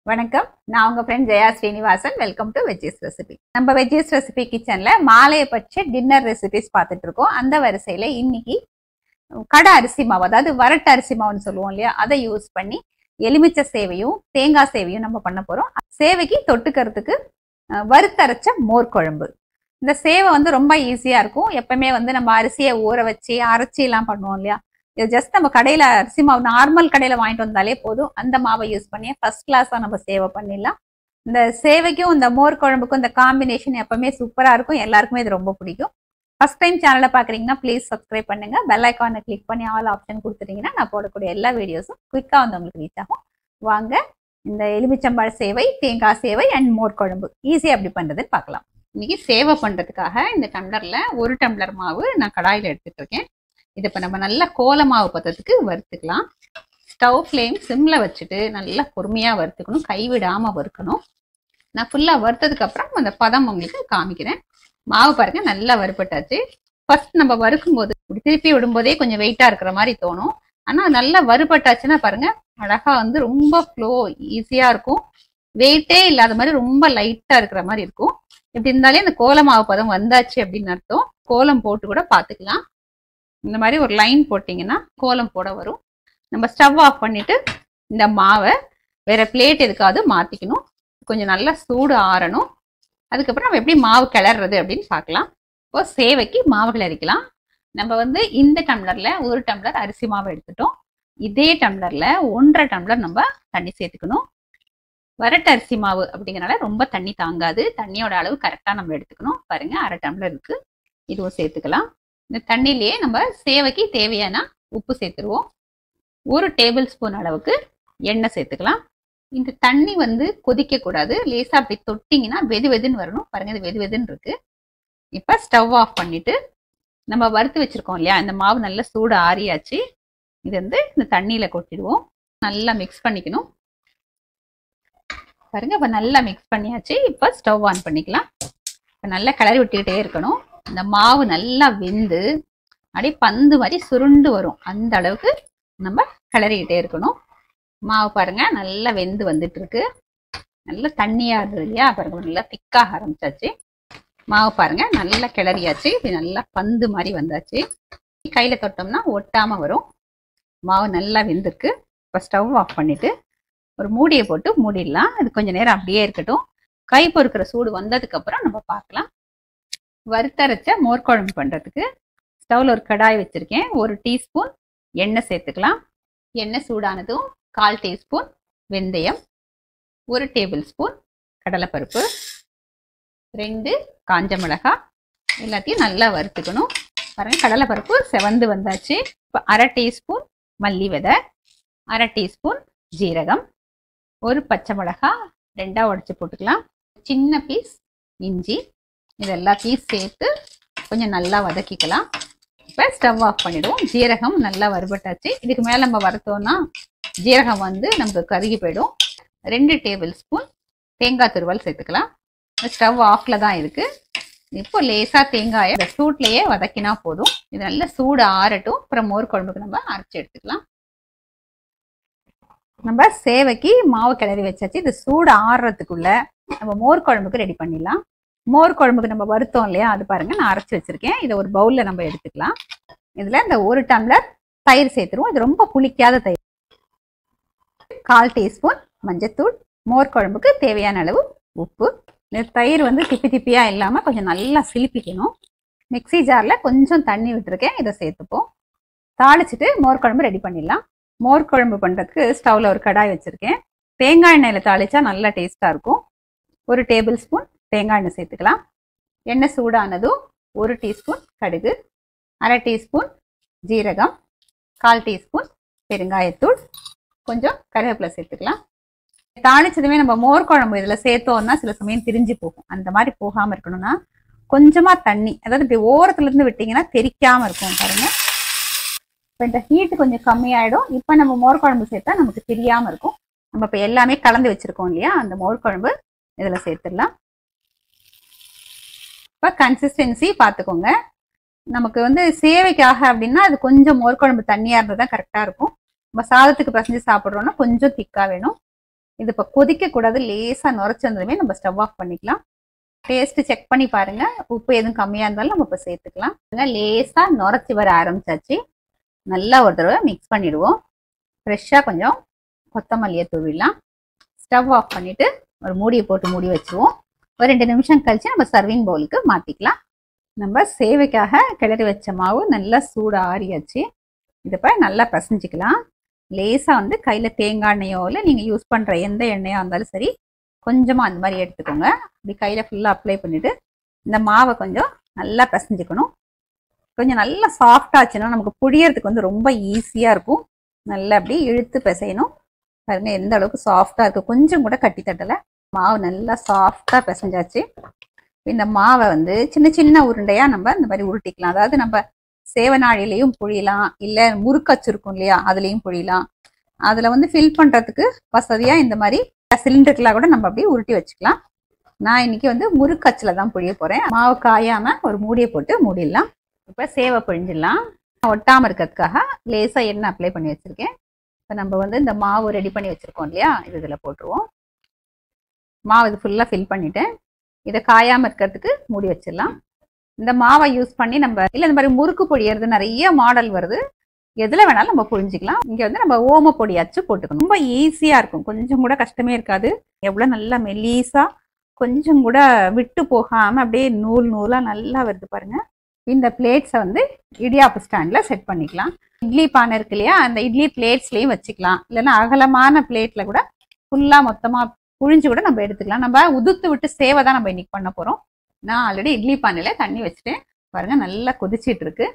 வணக்கம். நான் உங்க friend Jaya Srinivasan. Welcome to veggies recipe. நம்ம வெஜ்ஜீஸ் ரெசிபி கிச்சன்ல மாலையை பற்றி டின்னர் ரெசிபிஸ் பார்த்துட்டு இருக்கோம். அந்த வரிசையில இன்னைக்கு கடை அரிசி மாவு, அதாவது வரட்டு அரிசி மாவுன்னு சொல்லுவோம் இல்லையா, அதை யூஸ் பண்ணி எலுமிச்சை சேவையும் தேங்காய் சேவையும் நம்ம பண்ண போறோம். சேவைக்கு தொட்டுக்கிறதுக்கு வறுத்தரைச்ச மோர் குழம்பு. இந்த சேவை ரொம்ப ஈஸியா இருக்கும். எப்பவுமே நம்ம அரிசியை ஊற வச்சு அரைச்சி எல்லாம் பண்ணுவோம் இல்லையா, இது ஜஸ்ட் நம்ம கடையில அரிசி மாவு நார்மல் கடையில வாங்கிட்டு வந்தாலே போதும். அந்த மாவை யூஸ் பண்ணி ஃபர்ஸ்ட் கிளாஸா நம்ம சேவை பண்ணிடலாம். இந்த சேவைக்கும் இந்த மோர் குழம்புக்கும் இந்த காம்பினேஷன் எப்பவுமே சூப்பரா இருக்கும். எல்லாருக்குமே இது ரொம்ப பிடிக்கும். ஃபர்ஸ்ட் டைம் சேனலை பாக்குறீங்கன்னா ப்ளீஸ் சப்ஸ்கிரைப் பண்ணுங்க. பெல் ஐக்கானை கிளிக் பண்ணி ஆல் ஆப்ஷன் கொடுத்துட்டீங்கன்னா நான் போடக்கூடிய எல்லா வீடியோஸும் குயிக்கா உங்களுக்கு ரீச் ஆகும். வாங்க இந்த எலுமிச்சம்பழ சேவை, தேங்காய் சேவை அண்ட் மோர் குழம்பு ஈஸியா எப்படி பண்றதுன்னு பார்க்கலாம். இன்னைக்கு சேவை பண்றதுக்காக இந்த டம்ளர்ல 1 டம்ளர் மாவு நான் கடாயில எடுத்துட்டு இருக்கேன். இது இப்போ நம்ம நல்லா கோல மாவு பதத்துக்கு வறுத்துக்கலாம். ஸ்டவ் ஃப்ளேம் சிம்ல வச்சுட்டு நல்லா பொறுமையா வறுத்துக்கணும், கைவிடாம வறுக்கணும். நான் ஃபுல்லா வறுத்ததுக்கு அப்புறம் அந்த பதம் உங்களுக்கு காமிக்கிறேன். மாவு பாருங்க நல்லா வறுப்பட்டாச்சு. ஃபர்ஸ்ட் நம்ம வறுக்கும் போது திருப்பி விடும்போதே கொஞ்சம் வெயிட்டா இருக்கிற மாதிரி தோணும். ஆனா நல்லா வறுப்பட்டாச்சுன்னா பாருங்க அழகா ரொம்ப ஃப்ளோ ஈஸியா இருக்கும். வெயிட்டே இல்லாத மாதிரி ரொம்ப லைட்டா இருக்கிற மாதிரி இருக்கும். இப்படி இருந்தாலே இந்த கோல மாவு பதம் வந்தாச்சு அப்படின்னு அர்த்தம். கோலம் போட்டு கூட பாத்துக்கலாம். இந்த மாதிரி ஒரு லைன் போட்டிங்கன்னா கோலம் போட வரும். நம்ம ஸ்டவ் ஆஃப் பண்ணிட்டு இந்த மாவை வேற பிளேட் எதுக்காவது மாத்திக்கணும். கொஞ்சம் நல்லா சூடு ஆறணும். அதுக்கப்புறம் நம்ம எப்படி மாவு கிளறது அப்படின்னு பார்க்கலாம். இப்போ சேவைக்கு மாவு கிளறிக்கலாம். நம்ம இந்த டம்ளர்ல 1 டம்ளர் அரிசி மாவு எடுத்துட்டோம். இதே டம்ளர்ல 1.5 டம்ளர் நம்ம தண்ணி சேர்த்துக்கணும். வரட்டு அரிசி மாவு அப்படிங்கிறனால ரொம்ப தண்ணி தாங்காது. தண்ணியோட அளவு கரெக்டா நம்ம எடுத்துக்கணும். பாருங்க 1/2 டம்ளர் இருக்கு. இதுவும் சேர்த்துக்கலாம். இந்த தண்ணிலேயே நம்ம சேவைக்கு தேவையான உப்பு சேர்த்துருவோம். 1 டேபிள் ஸ்பூன் அளவுக்கு எண்ணெய் சேர்த்துக்கலாம். இந்த தண்ணி கொதிக்க கூடாது. லேசா அப்படி தொட்டிங்கன்னா வெது வெதுன்னு வரணும். பாருங்க இது வெது வெதுன்னு இருக்கு. இப்ப ஸ்டவ் ஆஃப் பண்ணிட்டு நம்ம வறுத்து வச்சிருக்கோம் இல்லையா, இந்த மாவு நல்லா சூடு ஆறியாச்சு. இது இந்த தண்ணியில கொட்டிடுவோம். நல்லா மிக்ஸ் பண்ணிக்கணும். பாருங்க இப்ப நல்லா மிக்ஸ் பண்ணியாச்சு. இப்ப ஸ்டவ் ஆன் பண்ணிக்கலாம். இப்ப நல்லா கிளறி விட்டுக்கிட்டே இருக்கணும். இந்த மாவு நல்லா வெந்து அப்படியே பந்து மாதிரி சுருண்டு வரும். அந்த அளவுக்கு நம்ம கிளறிக்கிட்டே இருக்கணும். மாவு பாருங்க நல்லா வெந்து வந்துட்டு இருக்கு. நல்லா தண்ணியா இருந்தது இல்லையா, பாருங்க நல்லா திக்காக ஆரம்பிச்சாச்சு. மாவு பாருங்க நல்லா கிளறியாச்சு. இது நல்லா பந்து மாதிரி வந்தாச்சு. கையில தொட்டோம்னா ஒட்டாம வரும். மாவு நல்லா வெந்திருக்கு. இப்போ ஸ்டவ் ஆஃப் பண்ணிட்டு ஒரு மூடியை போட்டு மூடிடலாம். அது கொஞ்ச நேரம் அப்படியே இருக்கட்டும். கை பொறுக்கிற சூடு வந்ததுக்கு அப்புறம் நம்ம பார்க்கலாம். வறுத்தரைச்ச மோர் குழம்பு பண்றதுக்கு ஸ்டவ்ல ஒரு கடாய் வச்சிருக்கேன். 1 டீஸ்பூன் எண்ணெய் சேர்த்துக்கலாம். எண்ணெய் சூடானதும் 1/4 டீஸ்பூன் வெந்தயம், 1 டேபிள் ஸ்பூன் கடலைப்பருப்பு, 2 காஞ்ச மிளகாய் எல்லாத்தையும் நல்லா வறுத்துக்கணும். பாருங்க கடலைப்பருப்பு செவந்து வந்தாச்சு. இப்போ 1/2 டீஸ்பூன் மல்லி விதை, 1/2 டீஸ்பூன் ஜீரகம், 1 பச்சை மிளகாய் 2ஆ உடைச்சு போட்டுக்கலாம். சின்ன பீஸ் இஞ்சி, இது எல்லாத்தையும் சேர்த்து கொஞ்சம் நல்லா வதக்கிக்கலாம். இப்போ ஸ்டவ் ஆஃப் பண்ணிடுவோம். ஜீரகம் நல்லா வறுபட்டாச்சு. இதுக்கு மேலே நம்ம வறுத்தோம்னா ஜீரகம் நமக்கு கருகி போயிடும். 2 டேபிள் ஸ்பூன் தேங்காய் துருவல் சேர்த்துக்கலாம். ஸ்டவ் ஆஃப்ல தான் இருக்கு. இப்போ லேசா தேங்காயை இந்த சூட்லயே வதக்கினா போதும். இது நல்லா சூடு ஆறட்டும். அப்புறம் மோர் குழம்புக்கு நம்ம அரைச்சி எடுத்துக்கலாம். நம்ம சேவைக்கு மாவு கிளறி வச்சாச்சு. இது சூடு ஆறுறதுக்குள்ள நம்ம மோர் குழம்புக்கு ரெடி பண்ணிடலாம். மோர் குழம்புக்கு நம்ம வறுத்தோம் இல்லையா, அது பாருங்க நான் அரைச்சி வச்சிருக்கேன். இதை ஒரு பவுல்ல நம்ம எடுத்துக்கலாம். இதுல இந்த 1 டம்ளர் தயிர் சேர்த்துருவோம். இது ரொம்ப புளிக்காத தயிர். 1/4 டீஸ்பூன் மஞ்சத்தூள், மோர் குழம்புக்கு தேவையான அளவு உப்பு. இந்த தயிர் திப்பி திப்பியா இல்லாம கொஞ்சம் நல்லா சிலிப்பிக்கணும். மிக்சி ஜார்ல கொஞ்சம் தண்ணி விட்டுருக்கேன். இதை சேர்த்துப்போம். தாளிச்சுட்டு மோர் குழம்பு ரெடி பண்ணிடலாம். மோர் குழம்பு பண்றதுக்கு ஸ்டவ்ல ஒரு கடாய் வச்சிருக்கேன். தேங்காய் எண்ணெயில தாளிச்சா நல்லா டேஸ்டா இருக்கும். 1 டேபிள் ஸ்பூன் தேங்காய் எண்ணெய் சேர்த்துக்கலாம். எண்ணெய் சூடானதும் 1 டீஸ்பூன் கடுகு, 1/2 டீஸ்பூன் ஜீரகம், 1/4 டீஸ்பூன் பெருங்காயத்தூள், கொஞ்சம் கருவேப்பிலை சேர்த்துக்கலாம். தாளிச்சதுமே நம்ம மோர் குழம்பு இதுல சேர்த்தோம்னா சில சமயம் திரிஞ்சு போகும். அந்த மாதிரி போகாம இருக்கணும்னா கொஞ்சமா தண்ணி, அதாவது இப்படி ஓரத்துல இருந்து விட்டீங்கன்னா தெரிக்காம இருக்கும். பாருங்க இப்போ இந்த ஹீட் கொஞ்சம் கம்மியாயிடும். இப்போ நம்ம மோர் குழம்பு சேர்த்தா நமக்கு தெரியாம இருக்கும். நம்ம இப்போ எல்லாமே கலந்து வச்சிருக்கோம் இல்லையா, அந்த மோர் குழம்பு இதுல சேர்த்துடலாம். இப்போ கன்சிஸ்டன்சி பார்த்துக்கோங்க. நமக்கு சேவைக்காக அப்படின்னா அது கொஞ்சம் மோர் குழம்பு தண்ணியா இருந்தால் தான் கரெக்டாக இருக்கும். நம்ம சாதத்துக்கு பசஞ்சு சாப்பிட்றோம்னா கொஞ்சம் திக்காக வேணும். இது இப்போ கொதிக்கக்கூடாது, லேசாக நுரைச்சி வந்ததுமே நம்ம ஸ்டவ் ஆஃப் பண்ணிக்கலாம். டேஸ்ட்டு செக் பண்ணி பாருங்க, உப்பு எதுவும் கம்மியாக இருந்தாலும் நம்ம இப்போ சேர்த்துக்கலாம். லேசாக நுரைச்சி வர ஆரம்பிச்சாச்சு. நல்லா ஒரு தடவை மிக்ஸ் பண்ணிடுவோம். ஃப்ரெஷ்ஷாக கொஞ்சம் கொத்தமல்லியை தூவிடலாம். ஸ்டவ் ஆஃப் பண்ணிவிட்டு ஒரு மூடியை போட்டு மூடி வச்சுருவோம். ஒரு 2 நிமிஷம் கழித்து நம்ம சர்விங் பவுலுக்கு மாற்றிக்கலாம். நம்ம சேவைக்காக கிளறி வச்ச மாவு நல்லா சூடு ஆறியாச்சு. இதை நல்லா பிசைஞ்சிக்கலாம். லேசாக வந்து கையில் தேங்காய் எண்ணெயோ இல்லை நீங்கள் யூஸ் பண்ணுற எந்த எண்ணெயோ இருந்தாலும் சரி, கொஞ்சமாக அந்த மாதிரி எடுத்துக்கோங்க. இப்படி கையில் ஃபுல்லாக அப்ளை பண்ணிவிட்டு இந்த மாவை கொஞ்சம் நல்லா பிசைஞ்சிக்கணும். கொஞ்சம் நல்லா சாஃப்டாச்சுன்னா நமக்கு புழியறதுக்கு வந்து ரொம்ப ஈஸியாக இருக்கும். நல்லா அப்படி இழுத்து பிசையணும். பாருங்கள் எந்த அளவுக்கு சாஃப்டாக இருக்குது, கொஞ்சம் கூட கட்டி தட்டலை. மாவு நல்லா சாஃப்டாக பிசைஞ்சாச்சு. இந்த மாவை வந்து சின்ன சின்ன உருண்டையாக நம்ம இந்த மாதிரி உருட்டிக்கலாம். அதாவது நம்ம சேவநாழிலையும் புழியலாம், இல்லை முறுக்கச்சு இருக்கும் இல்லையா அதுலேயும் புழியலாம். அதில் வந்து ஃபில் பண்ணுறதுக்கு வசதியாக இந்த மாதிரி சிலிண்டருக்குலாம் கூட நம்ம அப்படியே உருட்டி வச்சுக்கலாம். நான் இன்னைக்கு வந்து முறுக்கச்சில் தான் புழிய போகிறேன். மாவு காயாமல் ஒரு மூடியை போட்டு மூடிடலாம். இப்போ சேவை புழிஞ்சிடலாம். ஒட்டாமல் இருக்கிறதுக்காக லேசாக எண்ணெய் அப்ளை பண்ணி வச்சுருக்கேன். இப்போ நம்ம வந்து இந்த மாவு ரெடி பண்ணி வச்சுருக்கோம் இல்லையா, இதில் போட்டுருவோம். மாவு இது ஃபுல்லாக ஃபில் பண்ணிவிட்டேன். இதை காயாமல் இருக்கிறதுக்கு மூடி வச்சிடலாம். இந்த மாவை யூஸ் பண்ணி நம்ம இல்லை இந்த மாதிரி முறுக்கு பொழியறது நிறைய மாடல் வருது, எதில் வேணாலும் நம்ம புழிஞ்சிக்கலாம். இங்கே வந்து நம்ம ஓம பொடி அச்சு போட்டுக்கணும். ரொம்ப ஈஸியாக இருக்கும், கொஞ்சம் கூட கஷ்டமே இருக்காது. எவ்வளோ நல்லா மெல்லீஸாக கொஞ்சம் கூட விட்டு போகாமல் அப்படியே நூல் நூலாக நல்லா வருது பாருங்கள். இந்த பிளேட்ஸை வந்து இடியாப்பு ஸ்டாண்டில் செட் பண்ணிக்கலாம். இட்லி பானை இருக்கு இல்லையா, அந்த இட்லி பிளேட்ஸ்லேயும் வச்சுக்கலாம். இல்லைன்னா அகலமான பிளேட்டில் கூட ஃபுல்லாக மொத்தமாக புழிஞ்சு கூட நம்ம எடுத்துக்கலாம். நம்ம உதுத்து விட்டு சேவை தான் நம்ம இன்னைக்கு பண்ண போகிறோம். நான் ஆல்ரெடி இட்லி பானையில் தண்ணி வச்சுட்டேன் பாருங்கள், நல்லா கொதிச்சிட்டு இருக்கு.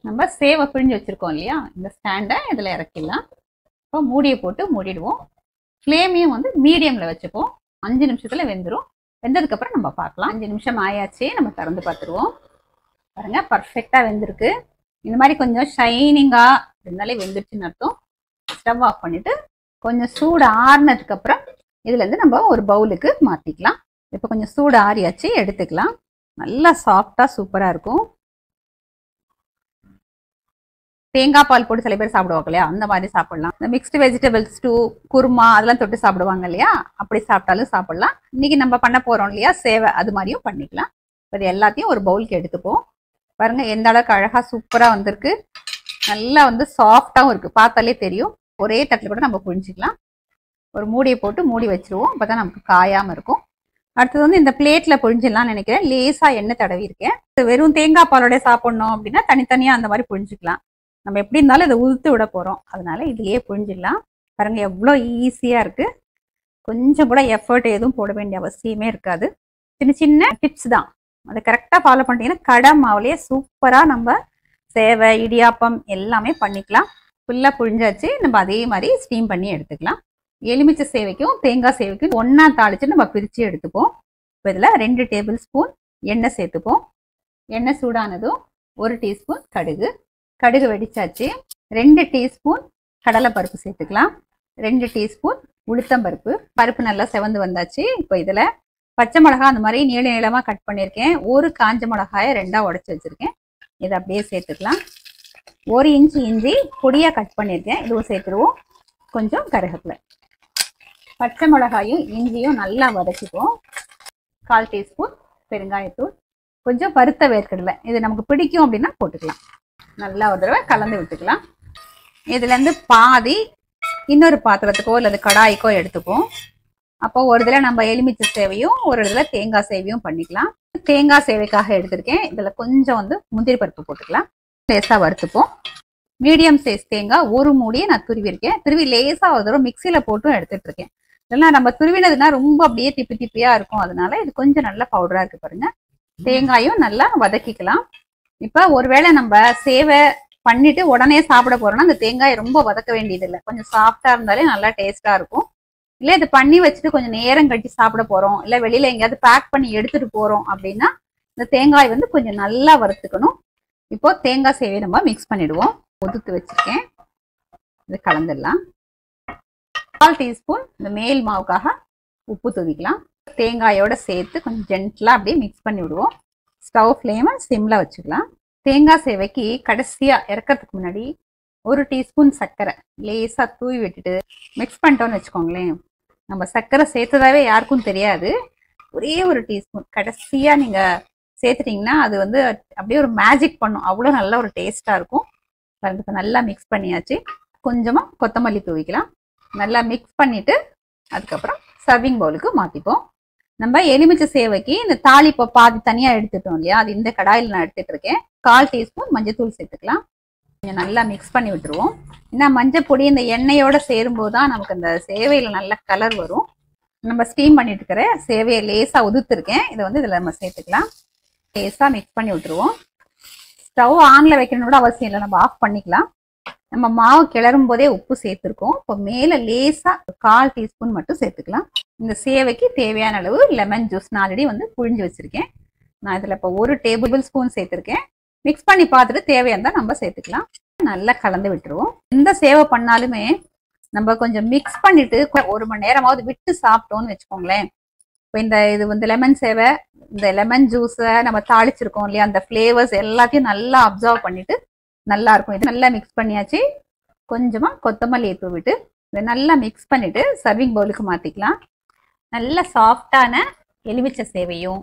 நம்ம சேவை பிழிஞ்சு வச்சுருக்கோம் இல்லையா, இந்த ஸ்டாண்டை இதில் இறக்கிடலாம். இப்போ மூடியை போட்டு மூடிடுவோம். ஃப்ளேமையும் வந்து மீடியமில் வச்சுப்போம். 5 நிமிஷத்தில் வெந்துடும். வெந்ததுக்கப்புறம் நம்ம பார்க்கலாம். 5 நிமிஷம் ஆயாச்சு, நம்ம திறந்து பார்த்துருவோம். பாருங்கள் பர்ஃபெக்டாக வெந்திருக்கு. இந்த மாதிரி கொஞ்சம் ஷைனிங்காக இருந்தாலே வெந்துருச்சுன்னு அர்த்தம். ஸ்டவ் ஆஃப் பண்ணிவிட்டு கொஞ்சம் சூடு ஆறுனதுக்கப்புறம் இதுலேருந்து நம்ம ஒரு பவுலுக்கு மாற்றிக்கலாம். இப்போ கொஞ்சம் சூடு ஆறியாச்சு, எடுத்துக்கலாம். நல்லா சாஃப்டாக சூப்பராக இருக்கும். தேங்காய் பால் போட்டு சில பேர் சாப்பிடுவாங்க இல்லையா, அந்த மாதிரி சாப்பிடலாம். இந்த மிக்ஸ்டு வெஜிடபிள்ஸ் ஸ்டூ, குருமா அதெல்லாம் தொட்டு சாப்பிடுவாங்க இல்லையா, அப்படி சாப்பிட்டாலும் சாப்பிடலாம். இன்னைக்கு நம்ம பண்ண போகிறோம் இல்லையா சேவை, அது மாதிரியும் பண்ணிக்கலாம். இது எல்லாத்தையும் ஒரு பவுலுக்கு எடுத்துப்போம். பாருங்க எந்த அளவுக்கு அழகாக சூப்பராக வந்திருக்கு. நல்லா வந்து சாஃப்டாகவும் இருக்குது, பார்த்தாலே தெரியும். ஒரே தட்டில் கூட நம்ம புழிஞ்சிக்கலாம். ஒரு மூடியை போட்டு மூடி வச்சுருவோம். அப்போ தான் நமக்கு காயாமல் இருக்கும். அடுத்தது வந்து இந்த பிளேட்டில் புழிஞ்சிடலாம்னு நினைக்கிறேன். லேசாக எண்ணெய் தடவி இருக்கேன். வெறும் தேங்காய் பாலோட சாப்பிட்ணும் அப்படின்னா தனித்தனியாக அந்த மாதிரி புழிஞ்சிக்கலாம். நம்ம எப்படி இருந்தாலும் இதை உதுத்து விட போகிறோம், அதனால இதுலேயே புழிஞ்சிடலாம். பாருங்கள் எவ்வளோ ஈஸியாக இருக்குது. கொஞ்சம் கூட எஃபர்ட் எதுவும் போட வேண்டிய அவசியமே இருக்காது. சின்ன சின்ன டிப்ஸ் தான், அதை கரெக்டாக ஃபாலோ பண்ணிட்டீங்கன்னா கடை மாவுலேயே சூப்பராக நம்ம சேவை இடியாப்பம் எல்லாமே பண்ணிக்கலாம். ஃபுல்லாக புழிஞ்சாச்சு. நம்ம அதே மாதிரி ஸ்டீம் பண்ணி எடுத்துக்கலாம். எலுமிச்சை சேவைக்கும் தேங்காய் சேவைக்கும் ஒன்றா தாளித்து நம்ம பிரித்து எடுத்துப்போம். இப்போ இதில் 2 டேபிள் ஸ்பூன் எண்ணெய் சேர்த்துப்போம். எண்ணெய் சூடானதும் 1 டீஸ்பூன் கடுகு வெடிச்சாச்சு. 2 டீஸ்பூன் கடலைப்பருப்பு சேர்த்துக்கலாம். 2 டீஸ்பூன் உளுத்தம்பருப்பு. பருப்பு நல்லா செவந்து வந்தாச்சு. இப்போ இதில் பச்சை மிளகா அந்த மாதிரி நீள நீளமாக கட் பண்ணியிருக்கேன். 1 காஞ்ச மிளகாயை 2ஆக உடச்சி வச்சுருக்கேன். இதை அப்படியே சேர்த்துக்கலாம். 1 இன்ச்சு இஞ்சி பொடியாக கட் பண்ணியிருக்கேன், இதுவும் சேர்த்துருவோம். கொஞ்சம் கருவேப்பிலை. பச்சை மிளகாயும் இஞ்சியும் நல்லா வதக்கிப்போம். 1/4 டீஸ்பூன் பெருங்காயத்தூள், கொஞ்சம் வறுத்த வேர்க்கடலை, இது நமக்கு பிடிக்கும் அப்படின்னா போட்டுக்கலாம். நல்லா ஒரு தடவை கலந்து விட்டுக்கலாம். இதுலேருந்து பாதி இன்னொரு பாத்திரத்துக்கோ அல்லது கடாய்க்கோ எடுத்துப்போம். அப்போ ஒரு இதில் நம்ம எலுமிச்சை சேவையும் ஒரு இதில் தேங்காய் சேவையும் பண்ணிக்கலாம். தேங்காய் சேவைக்காக எடுத்திருக்கேன். இதில் கொஞ்சம் வந்து முந்திரி பருப்பு போட்டுக்கலாம். லேசாக வறுத்துப்போம். மீடியம் சைஸ் தேங்காய் 1 மூடியை நான் துருவிருக்கேன். துருவி லேசாக ஒரு தடவை மிக்சியில் போட்டும் எடுத்துட்டு இருக்கேன். இதெல்லாம் நம்ம துருவினதுன்னா ரொம்ப அப்படியே திப்பி திப்பியாக இருக்கும், அதனால இது கொஞ்சம் நல்லா பவுடராக இருக்குது பாருங்க. தேங்காயும் நல்லா வதக்கிக்கலாம். இப்போ ஒருவேளை நம்ம சேவை பண்ணிட்டு உடனே சாப்பிட போறோம்னா அந்த தேங்காயை ரொம்ப வதக்க வேண்டியதில்லை, கொஞ்சம் சாஃப்டாக இருந்தாலே நல்லா டேஸ்ட்டாக இருக்கும். இல்லை இது பண்ணி வச்சுட்டு கொஞ்சம் நேரம் கட்டி சாப்பிட போகிறோம், இல்லை வெளியில் எங்கேயாவது பேக் பண்ணி எடுத்துகிட்டு போகிறோம் அப்படின்னா இந்த தேங்காய் வந்து கொஞ்சம் நல்லா வறுத்துக்கணும். இப்போ தேங்காய் சேவையை நம்ம மிக்ஸ் பண்ணிடுவோம். உதுத்து வச்சுருக்கேன், இது கலந்துடலாம். 1/4 டீஸ்பூன் இந்த மேல் மாவுக்காக உப்பு தூவிக்கலாம். தேங்காயோட சேர்த்து கொஞ்சம் ஜென்டலாக அப்படியே மிக்ஸ் பண்ணி விடுவோம். ஸ்டவ் ஃப்ளேமை சிம்மில் வச்சுக்கலாம். தேங்காய் சேவைக்கு கடைசியாக இறக்கிறதுக்கு முன்னாடி 1 டீஸ்பூன் சர்க்கரை லேசாக தூவி விட்டுட்டு மிக்ஸ் பண்ணிட்டோன்னு வச்சுக்கோங்களேன், நம்ம சர்க்கரை சேர்த்ததாவே யாருக்கும் தெரியாது. ஒரே ஒரு டீஸ்பூன் கடைசியா நீங்க சேர்த்துட்டீங்கன்னா அது வந்து அப்படியே ஒரு மேஜிக் பண்ணும். அவ்வளோ நல்ல ஒரு டேஸ்டா இருக்கும். இப்போ நல்லா மிக்ஸ் பண்ணியாச்சு. கொஞ்சமா கொத்தமல்லி தூவிக்கலாம். நல்லா மிக்ஸ் பண்ணிட்டு அதுக்கப்புறம் சர்விங் பவுலுக்கு மாத்திப்போம். நம்ம எலுமிச்சை சேவைக்கு இந்த தாளிப்பை பாதி தனியா எடுத்துட்டோம் இல்லையா, அது இந்த கடாயில் நான் எடுத்துட்டு இருக்கேன். 1/4 டீஸ்பூன் மஞ்சத்தூள் சேர்த்துக்கலாம். கொஞ்சம் நல்லா மிக்ஸ் பண்ணி விட்டுருவோம். ஏன்னா மஞ்சள் பொடி இந்த எண்ணெயோட சேரும்போது தான் நமக்கு அந்த சேவையில நல்ல கலர் வரும். நம்ம ஸ்டீம் பண்ணிட்டு இருக்கிற சேவையை லேசா உதுத்துருக்கேன். இதை வந்து இதுல நம்ம சேர்த்துக்கலாம். லேசா மிக்ஸ் பண்ணி விட்டுருவோம். ஸ்டவ் ஆன்ல வைக்கணும்னு கூட அவசியம் இல்லை, நம்ம ஆஃப் பண்ணிக்கலாம். நம்ம மாவு கிளறும் போதே உப்பு சேர்த்துருக்கோம். இப்போ மேல லேசா 1/4 டீஸ்பூன் மட்டும் சேர்த்துக்கலாம். இந்த சேவைக்கு தேவையான அளவு லெமன் ஜூஸ் நான் ஆல்ரெடி வந்து புழிஞ்சு வச்சிருக்கேன். நான் இதுல இப்போ 1 டேபிள் ஸ்பூன் சேர்த்துருக்கேன். மிக்ஸ் பண்ணி பார்த்துட்டு தேவையானதான் நம்ம சேர்த்துக்கலாம். நல்லா கலந்து விட்டுருவோம். எந்த சேவை பண்ணாலுமே நம்ம கொஞ்சம் மிக்ஸ் பண்ணிட்டு 1 மணி நேரமாவது விட்டு சாப்பிட்டோம்னு வச்சுக்கோங்களேன். இப்போ இது வந்து லெமன் சேவை, இந்த லெமன் ஜூஸை நம்ம தாளிச்சிருக்கோம் இல்லையா, அந்த ஃப்ளேவர்ஸ் எல்லாத்தையும் நல்லா அப்சர்வ் பண்ணிட்டு நல்லா இருக்கும். இது நல்லா மிக்ஸ் பண்ணியாச்சு. கொஞ்சமா கொத்தமல்லியை தூவிட்டு இதை நல்லா மிக்ஸ் பண்ணிட்டு சர்விங் பவுலுக்கு மாத்திக்கலாம். நல்ல சாஃப்டான எலுமிச்சை சேவையும்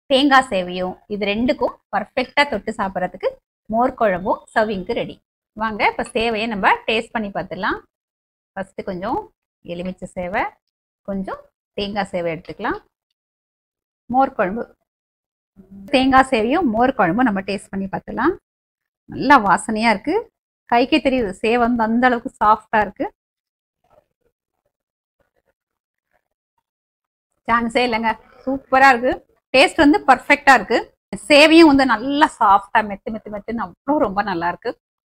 தேங்காய் சேவையும் இது ரெண்டுக்கும் பர்ஃபெக்டா தொட்டு சாப்பிட்றதுக்கு மோர் குழம்பும் சர்விங்க்கு ரெடி. வாங்க இப்போ சேவையை நம்ம டேஸ்ட் பண்ணி பார்த்துடலாம். ஃபர்ஸ்ட் கொஞ்சம் எலுமிச்சை சேவை, கொஞ்சம் தேங்காய் சேவை எடுத்துக்கலாம். மோர் குழம்பு, தேங்காய் சேவையும் மோர் குழம்பும் நம்ம டேஸ்ட் பண்ணி பார்த்துலாம். நல்லா வாசனையா இருக்கு. கைக்கே தெரியுது சேவை வந்து அந்த அளவுக்கு சாஃப்டா இருக்கு. சான்ஸே இல்லைங்க, சூப்பரா இருக்கு. டேஸ்ட் வந்து பர்ஃபெக்டா இருக்கு. சேவையும் வந்து நல்லா சாஃப்டா மெத்துன்னு அவ்வளோ ரொம்ப நல்லா இருக்கு.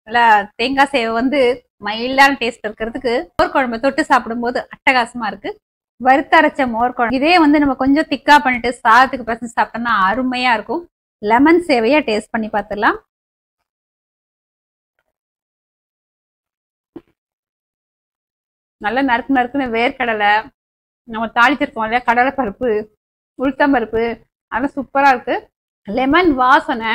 நல்லா தேங்காய் சேவை வந்து மைல்டான டேஸ்ட் இருக்கிறதுக்கு மோர் குழம்பு தொட்டு சாப்பிடும்போது அட்டகாசமா இருக்கு. வறுத்தரைச்ச மோர் குழம்பு இதே வந்து நம்ம கொஞ்சம் திக்கா பண்ணிட்டு சாதத்துக்கு பசங்க சாப்பிட்டோம்னா அருமையா இருக்கும். லெமன் சேவையா டேஸ்ட் பண்ணி பார்த்துடலாம். நல்லா நறுக்குன்னு வேர்க்கடலை, நம்ம தாளிச்சிருக்கோம் இல்லையா, கடலை பருப்பு, உளுத்தம் பருப்பு, அதெல்லாம் சூப்பரா இருக்கு. லெமன் வாசனை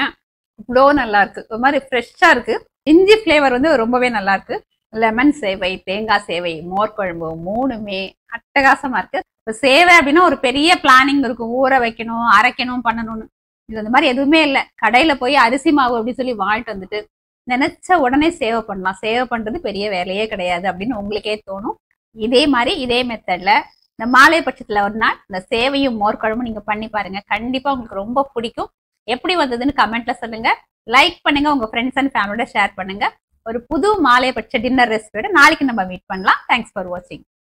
இவ்வளோ நல்லா இருக்கு. ஒரு மாதிரி ஃப்ரெஷ்ஷா இருக்கு. இஞ்சி ஃப்ளேவர் வந்து ரொம்பவே நல்லா இருக்கு. லெமன் சேவை, தேங்காய் சேவை, மோர் குழம்பு 3மே அட்டகாசமா இருக்கு. இப்போ சேவை அப்படின்னா ஒரு பெரிய பிளானிங் இருக்கும். ஊற வைக்கணும், அரைக்கணும், பண்ணணும்னு. இது அந்த மாதிரி எதுவுமே இல்லை. கடையில போய் அரிசி மாவு அப்படின்னு சொல்லி வாங்கிட்டு வந்துட்டு நினைச்ச உடனே சேவை பண்ணலாம். சேவை பண்றது பெரிய வேலையே கிடையாது அப்படின்னு உங்களுக்கே தோணும். இதே மாதிரி இதே மெத்தட்ல இந்த மாலை பட்சத்துல ஒரு நாள் இந்த சேவையும் மோர் குழம்பும் நீங்க பண்ணி பாருங்க. கண்டிப்பா உங்களுக்கு ரொம்ப பிடிக்கும். எப்படி வந்ததுன்னு கமெண்ட்ல சொல்லுங்க. லைக் பண்ணுங்க, உங்க ஃப்ரெண்ட்ஸ் அண்ட் ஃபேமிலியோட ஷேர் பண்ணுங்க. ஒரு புது மாலை பட்ச டின்னர் ரெசிபியோட நாளைக்கு நம்ம மீட் பண்ணலாம். தேங்க்ஸ் ஃபார் வாட்சிங்.